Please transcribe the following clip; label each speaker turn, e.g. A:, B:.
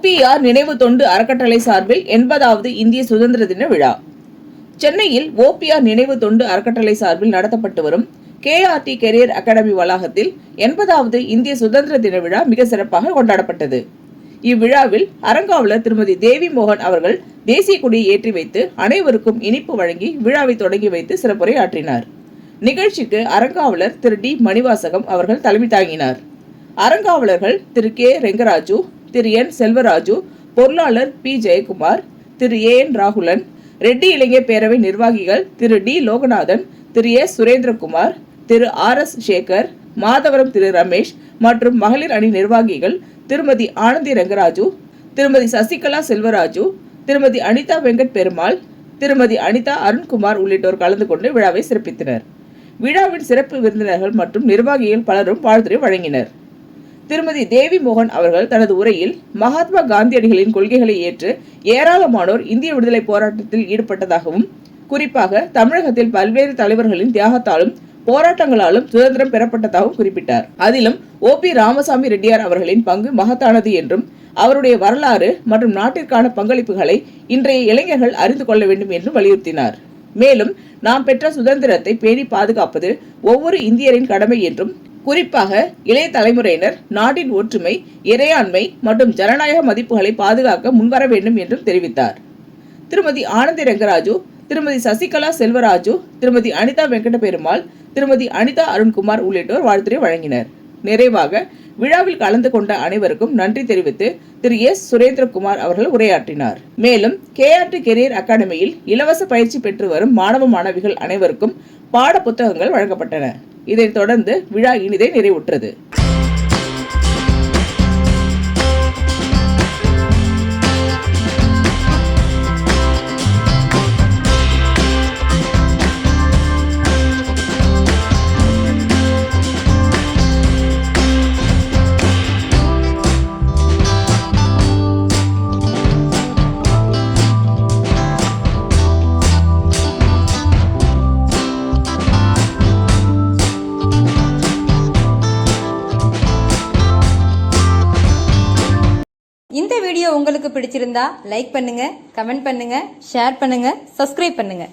A: OPR நினைவு தொண்டு அறக்கட்டளை சார்பில் 80வது இந்திய சுதந்திர தின விழா. சென்னையில் OPR நினைவு தொண்டு அறக்கட்டளை சார்பில் நடத்தப்பட்டு வரும் KRT கெரியர் அகாடமி வளாகத்தில் 80வது இந்திய சுதந்திர தின விழா மிக சிறப்பாக கொண்டாடப்பட்டது. இவ்விழாவில் அறங்காவலர் திருமதி தேவி மோகன் அவர்கள் தேசிய கொடியை ஏற்றி வைத்து அனைவருக்கும் இனிப்பு வழங்கி விழாவை தொடங்கி வைத்து சிறப்புரை ஆற்றினார். நிகழ்ச்சிக்கு அறங்காவலர் திரு டி மணிவாசகம் அவர்கள் தலைமை தாங்கினார். அறங்காவலர்கள் திரு கே ரெங்கராஜு, திரு என் செல்வராஜு, பொருளாளர் பி ஜெயக்குமார், திரு ஏன் ராகுலன், ரெட்டி இளைஞர் பேரவை நிர்வாகிகள் திரு டி லோகநாதன், திரு எஸ் சுரேந்திரகுமார், திரு RS சேகர், மாதவரம் திரு ரமேஷ் மற்றும் மகளிர் அணி நிர்வாகிகள் திருமதி ஆனந்தி ரங்கராஜு, திருமதி சசிகலா செல்வராஜு, திருமதி அனிதா வெங்கட் பெருமாள், திருமதி அனிதா அருண்குமார் உள்ளிட்டோர் கலந்து கொண்டு விழாவை சிறப்பித்தனர். விழாவின் சிறப்பு விருந்தினர்கள் மற்றும் நிர்வாகிகள் பலரும் வாழ்த்துரை வழங்கினர். திருமதி தேவி மோகன் அவர்கள் தனது உரையில் மகாத்மா காந்தியடிகளின் கொள்கைகளை ஏற்று ஏராளமானோர் இந்திய விடுதலை போராட்டத்தில் ஈடுபட்டதாகவும், குறிப்பாக தமிழகத்தில் பல்வேறு தலைவர்களின் தியாகத்தாலும் போராட்டங்களாலும் சுதந்திரம் பெறப்பட்டதாகவும் குறிப்பிட்டார். அதிலும் OP ராமசாமி ரெட்டியார் அவர்களின் பங்கு மகத்தானது என்றும், அவருடைய வரலாறு மற்றும் நாட்டிற்கான பங்களிப்புகளை இன்றைய இளைஞர்கள் அறிந்து கொள்ள வேண்டும் என்றும் வலியுறுத்தினார். மேலும் நாம் பெற்ற சுதந்திரத்தை பேணி பாதுகாப்பது ஒவ்வொரு இந்தியரின் கடமை என்றும், குறிப்பாக இளைய தலைமுறையினர் நாட்டின் ஒற்றுமை, இறையாண்மை மற்றும் ஜனநாயக மதிப்புகளை பாதுகாக்க முன்வர வேண்டும் என்றும் தெரிவித்தார். திருமதி ஆனந்தி ரங்கராஜு, திருமதி சசிகலா செல்வராஜு, திருமதி அனிதா வெங்கட பெருமாள், திருமதி அனிதா அருண்குமார் உள்ளிட்டோர் வாழ்த்துரை வழங்கினர். நிறைவாக விழாவில் கலந்து கொண்ட அனைவருக்கும் நன்றி தெரிவித்து திரு எஸ் சுரேந்திரகுமார் அவர்கள் உரையாற்றினார். மேலும் KRT கெரியர் அகாடமியில் இலவச பயிற்சி பெற்று வரும் மாணவ மாணவிகள் அனைவருக்கும் பாட புத்தகங்கள் வழங்கப்பட்டன. இதைத் தொடர்ந்து விழா இனிதே நிறைவுற்றது.
B: இந்த வீடியோ உங்களுக்கு பிடிச்சிருந்தா லைக் பண்ணுங்க, கமெண்ட் பண்ணுங்க, ஷேர் பண்ணுங்க, சப்ஸ்கிரைப் பண்ணுங்க.